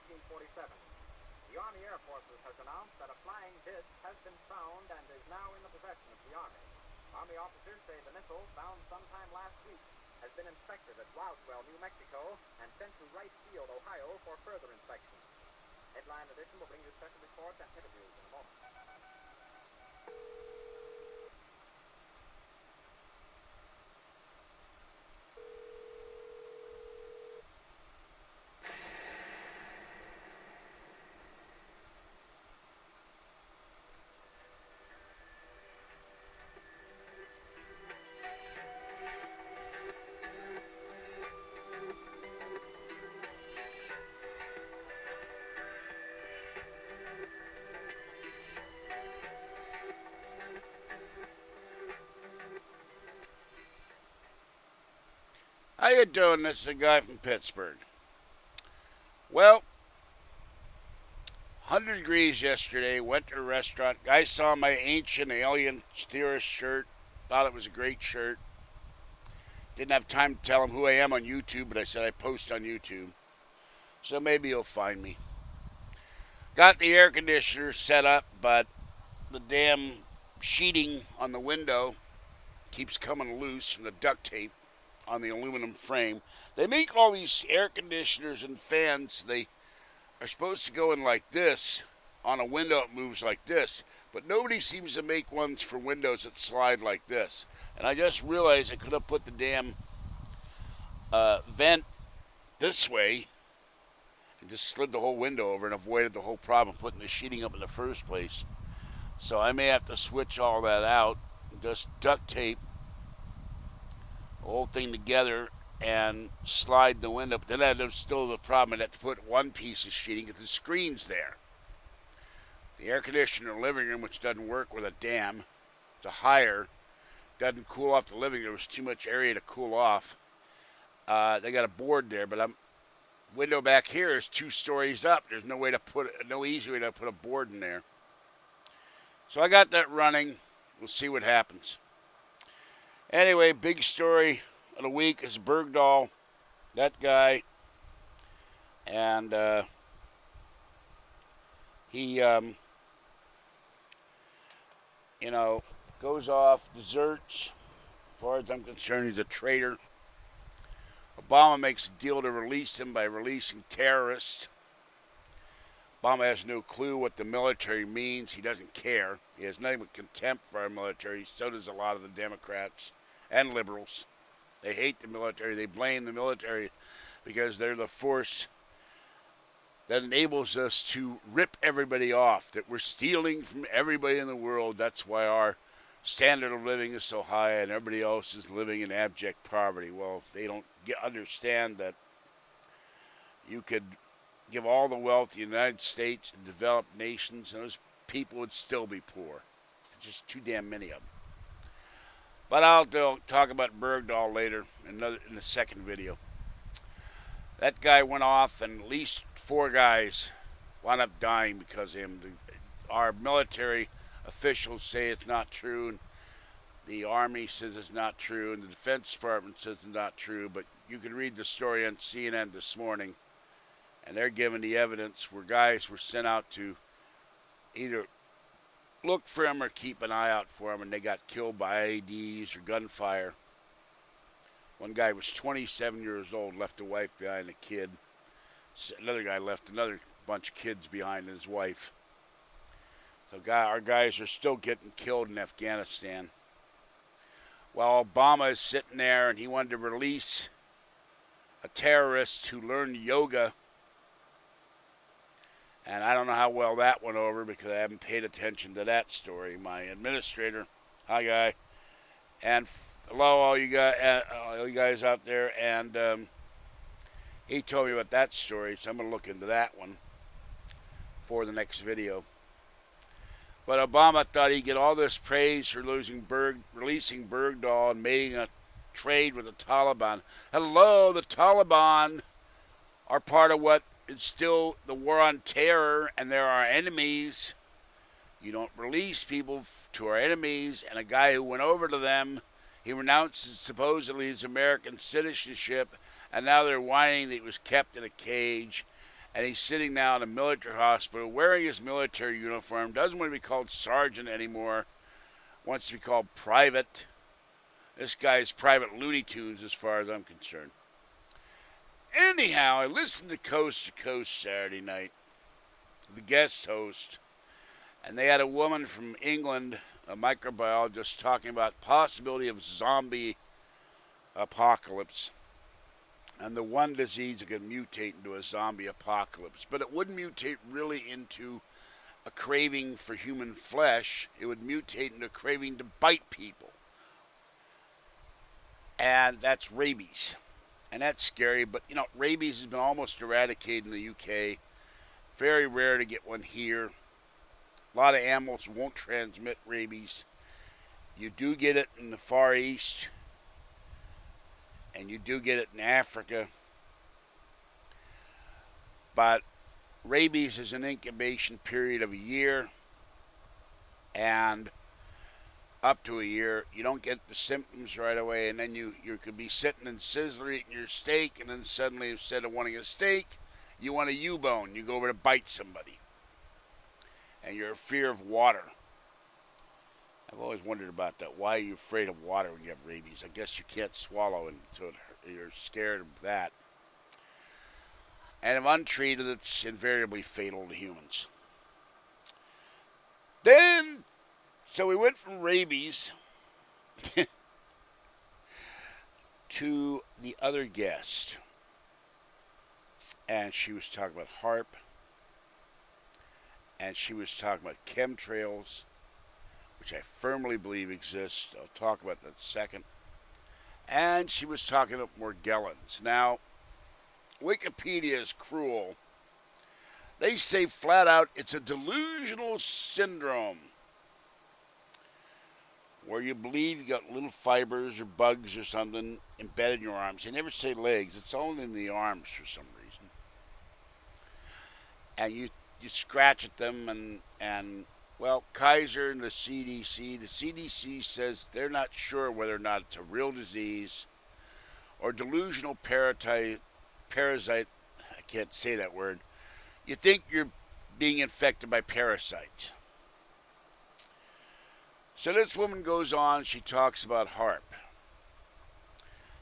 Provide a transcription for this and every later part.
1947. The Army Air Forces has announced that a flying disc has been found and is now in the possession of the Army. Army officers say the missile, found sometime last week, has been inspected at Roswell, New Mexico, and sent to Wright Field, Ohio, for further inspection. Headline Edition will bring you special reports and interviews in a moment. How you doing? This is a guy from Pittsburgh. Well, 100 degrees yesterday. Went to a restaurant. Guy saw my ancient alien theorist shirt. Thought it was a great shirt. Didn't have time to tell him who I am on YouTube, but I said I post on YouTube. So maybe you'll find me. Got the air conditioner set up, but the damn sheeting on the window keeps coming loose from the duct tape on the aluminum frame. They make all these air conditioners and fans. They are supposed to go in like this. On a window it moves like this. But nobody seems to make ones for windows that slide like this. And I just realized I could have put the damn vent this way and just slid the whole window over and avoided the whole problem of putting the sheeting up in the first place. So I may have to switch all that out and just duct tape the whole thing together and slide the window. But then I had still the problem. I'd have to put one piece of sheeting because the screen's there. The air conditioner in the living room, which doesn't work with a dam, it's a higher, doesn't cool off the living room. There's too much area to cool off. They got a board there, but window back here is 2 stories up. There's no easy way to put a board in there. So I got that running. We'll see what happens. Anyway, big story of the week is Bergdahl, that guy, and he, goes off, deserts. As far as I'm concerned, he's a traitor. Obama makes a deal to release him by releasing terrorists. Obama has no clue what the military means. He doesn't care. He has nothing but contempt for our military. So does a lot of the Democrats and liberals. They hate the military. They blame the military because they're the force that enables us to rip everybody off, that we're stealing from everybody in the world. That's why our standard of living is so high and everybody else is living in abject poverty. Well, they don't understand that you could give all the wealth to the United States and developed nations, and those people would still be poor. Just too damn many of them. But I'll talk about Bergdahl later in the second video. That guy went off, and at least 4 guys wound up dying because of him. Our military officials say it's not true, and the Army says it's not true, and the Defense Department says it's not true, but you can read the story on CNN this morning, and they're giving the evidence where guys were sent out to either look for him or keep an eye out for him, and they got killed by IEDs or gunfire. One guy was 27 years old, left a wife behind, a kid. Another guy left another bunch of kids behind and his wife. So our guys are still getting killed in Afghanistan. Well, Obama is sitting there, and he wanted to release a terrorist who learned yoga. And I don't know how well that went over because I haven't paid attention to that story. My administrator, hi guy, and hello all you guys out there, and he told me about that story, so I'm going to look into that one for the next video. But Obama thought he'd get all this praise for releasing Bergdahl and making a trade with the Taliban. Hello, the Taliban are part of what is still the war on terror, and they're our enemies. You don't release people to our enemies. And a guy who went over to them, he renounced supposedly his American citizenship, and now they're whining that he was kept in a cage And he's sitting now in a military hospital wearing his military uniform, doesn't want to be called sergeant anymore, wants to be called private. This guy's Private Looney Tunes as far as I'm concerned. Anyhow, I listened to Coast to Coast Saturday night, the guest host, and they had a woman from England, a microbiologist, talking about possibility of zombie apocalypse. And the one disease that could mutate into a zombie apocalypse. But it wouldn't mutate really into a craving for human flesh. It would mutate into a craving to bite people. And that's rabies. And that's scary. But, rabies has been almost eradicated in the UK. Very rare to get one here. A lot of animals won't transmit rabies. You do get it in the Far East. And you do get it in Africa. But rabies is an incubation period of a year. And up to a year, you don't get the symptoms right away. And then you could be sitting in Sizzler eating your steak. And then suddenly, instead of wanting a steak, you want a U-bone. You go over to bite somebody. And you're in fear of water. I've always wondered about that. Why are you afraid of water when you have rabies? I guess you can't swallow, and so you're scared of that. And if untreated, it's invariably fatal to humans. So we went from rabies to the other guest. And she was talking about HAARP. And she was talking about chemtrails, which I firmly believe exists. I'll talk about that in a second. And she was talking about Morgellons. Now, Wikipedia is cruel. They say flat out it's a delusional syndrome where you believe you got little fibers or bugs or something embedded in your arms. They never say legs. It's only in the arms for some reason. And you scratch at them and well, Kaiser and the CDC says they're not sure whether or not it's a real disease or delusional parasite, I can't say that word. You think you're being infected by parasites. So this woman goes on, she talks about HAARP.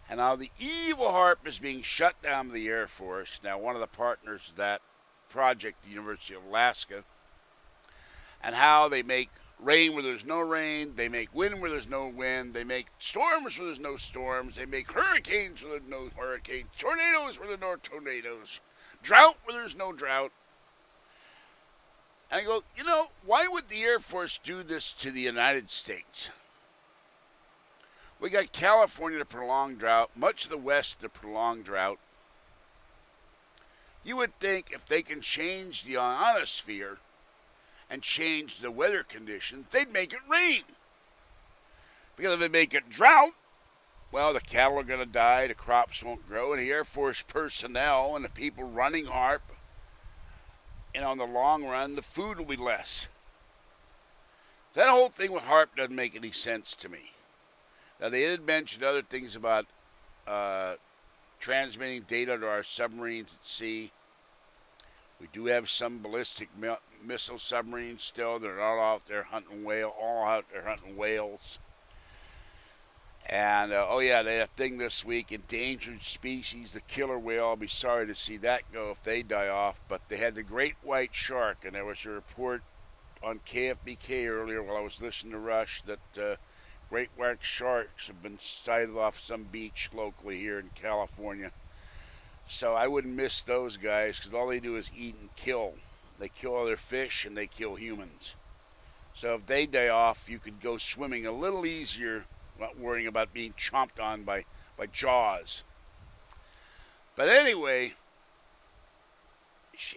And how the evil HAARP is being shut down by the Air Force. Now, one of the partners of that project, the University of Alaska, and how they make rain where there's no rain, they make wind where there's no wind, they make storms where there's no storms, they make hurricanes where there's no hurricanes, tornadoes where there's no tornadoes, drought where there's no drought. And I go, why would the Air Force do this to the United States? We got California to prolonged drought, much of the West to prolonged drought. You would think if they can change the ionosphere and change the weather conditions, they'd make it rain. Because if they make it drought, well, the cattle are going to die, the crops won't grow, and the Air Force personnel and the people running HAARP, in the long run, the food will be less. That whole thing with HAARP doesn't make any sense to me. Now, they did mention other things about transmitting data to our submarines at sea. We do have some ballistic missile submarines still. They're not out there hunting whales. And, they had a thing this week, endangered species, the killer whale. I'll be sorry to see that go if they die off. But they had the great white shark, and there was a report on KFBK earlier while I was listening to Rush that great white sharks have been sighted off some beach locally here in California. So I wouldn't miss those guys because all they do is eat and kill. They kill other fish and they kill humans. So if they die off, you could go swimming a little easier, not worrying about being chomped on by jaws. But anyway,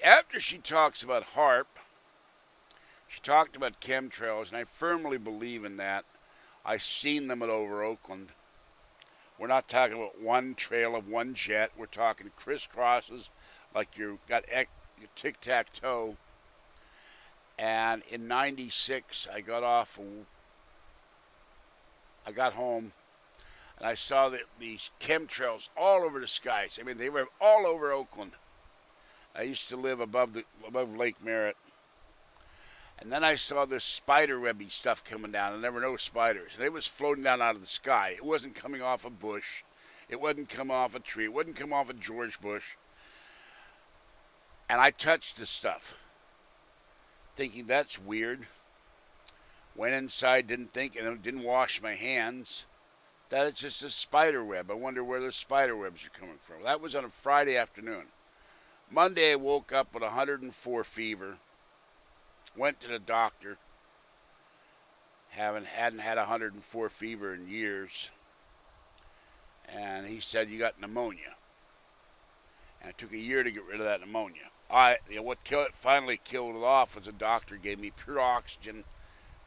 after she talks about HAARP, she talked about chemtrails, and I firmly believe in that. I've seen them over Oakland. We're not talking about one trail of one jet. We're talking crisscrosses like you've got tic-tac-toe. And in 96, I got home, and I saw these chemtrails all over the skies. I mean, they were all over Oakland. I used to live above Lake Merritt. And then I saw this spider webby stuff coming down, and there were no spiders. And it was floating down out of the sky. It wasn't coming off a bush. It wasn't coming off a tree. It wasn't coming off a George Bush. And I touched the stuff, thinking that's weird. Went inside, didn't think, and didn't wash my hands. That it's just a spider web. I wonder where the spider webs are coming from. That was on a Friday afternoon. Monday, I woke up with 104 fever. Went to the doctor. Hadn't had 104 fever in years. And he said, you got pneumonia. And it took a year to get rid of that pneumonia. What finally killed it off was a doctor gave me pure oxygen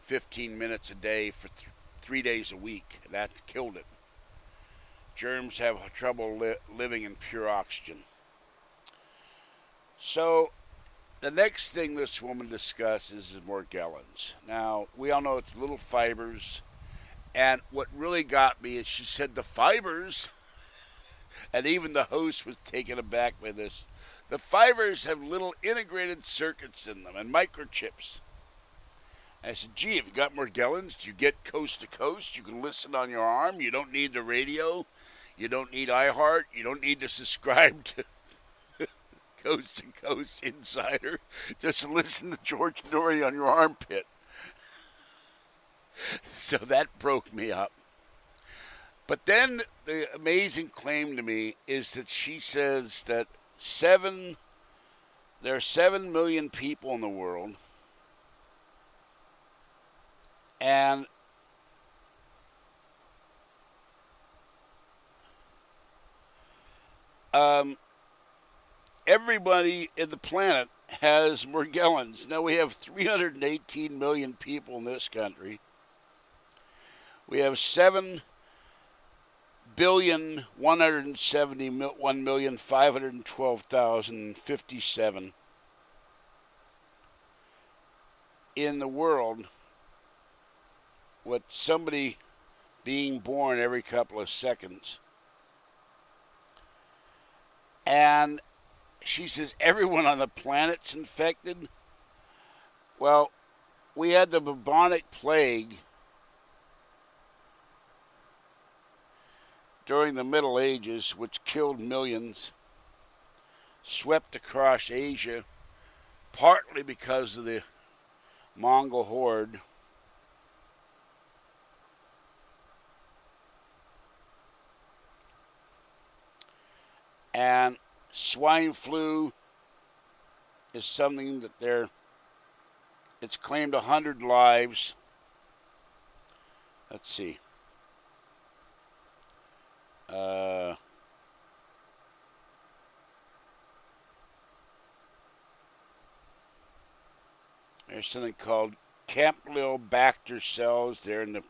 15 minutes a day for 3 days a week. That killed it. Germs have trouble living in pure oxygen. So the next thing this woman discusses is Morgellons. Now, we all know it's little fibers. And what really got me is she said the fibers, and even the host was taken aback by this, the fibers have little integrated circuits in them and microchips. I said, gee, have you got Morgellons? Do you get coast to coast? You can listen on your arm. You don't need the radio. You don't need HAARP. You don't need to subscribe to Coast to Coast Insider. Just listen to George Norrie on your armpit. So that broke me up. But then the amazing claim to me is that she says that there are 7 million people in the world, and everybody in the planet has Morgellons. Now we have 318 million people in this country. We have 7,171,512,057 in the world, with somebody being born every couple of seconds. And she says everyone on the planet's infected. Well, we had the bubonic plague during the Middle Ages, which killed millions, swept across Asia, partly because of the Mongol horde. And swine flu is something that it's claimed 100 lives. Let's see. There's something called Campylobacter cells. They're in the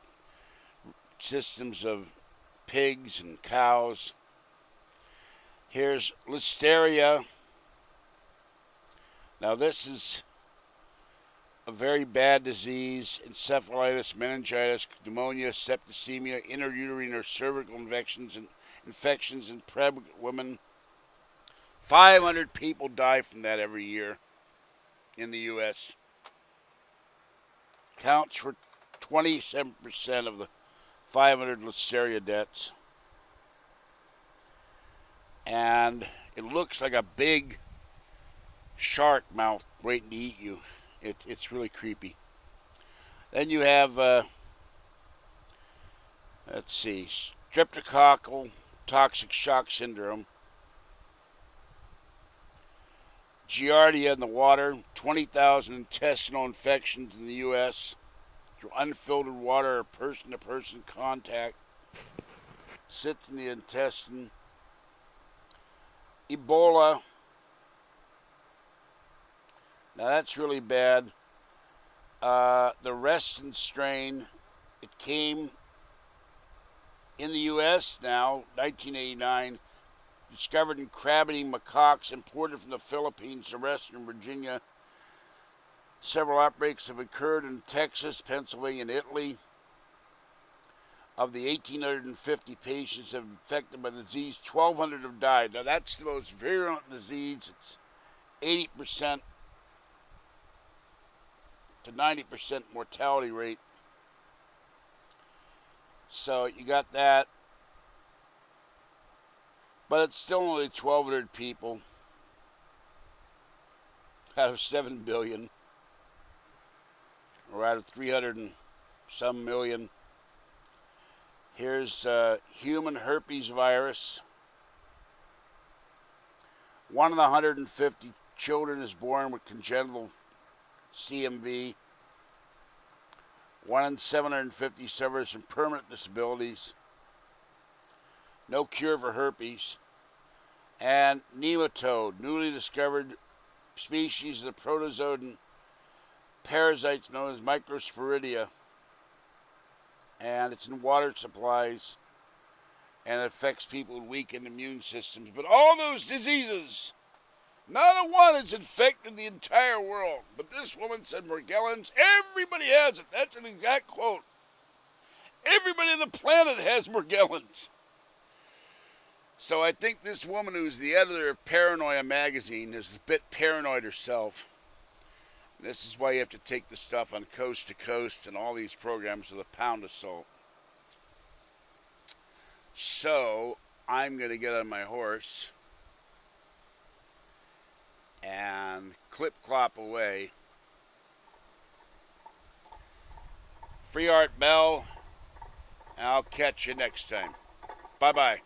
systems of pigs and cows. Here's Listeria. Now this is a very bad disease: encephalitis, meningitis, pneumonia, septicemia, interuterine or cervical infections in pregnant women. 500 people die from that every year in the U.S. Counts for 27% of the 500 Listeria deaths. And it looks like a big shark mouth waiting to eat you. It's really creepy. Then you have, let's see, streptococcal toxic shock syndrome. Giardia in the water, 20,000 intestinal infections in the U.S. through unfiltered water or person-to-person contact. Sits in the intestine. Ebola. Now that's really bad. The resistant strain, it came in the U.S. now, 1989, discovered in crab-eating macaques imported from the Philippines to Western Virginia. Several outbreaks have occurred in Texas, Pennsylvania, and Italy. Of the 1,850 patients infected by the disease, 1,200 have died. Now, that's the most virulent disease. 80% to 90% mortality rate. So you got that. But it's still only 1,200 people out of 7 billion, or out of 300 and some million. Here's human herpes virus. 1 in 150 children is born with congenital CMV. 1 in 750 suffers from permanent disabilities. No cure for herpes. And nematode, newly discovered species of the protozoan parasites known as Microsporidia. And it's in water supplies, and it affects people with weakened immune systems. But all those diseases, not a one has infected the entire world. But this woman said Morgellons, everybody has it. That's an exact quote. Everybody on the planet has Morgellons. So I think this woman, who's the editor of Paranoia magazine, is a bit paranoid herself. This is why you have to take the stuff on Coast to Coast and all these programs with a pound of salt. So I'm going to get on my horse and clip-clop away. Free Art Bell, and I'll catch you next time. Bye-bye.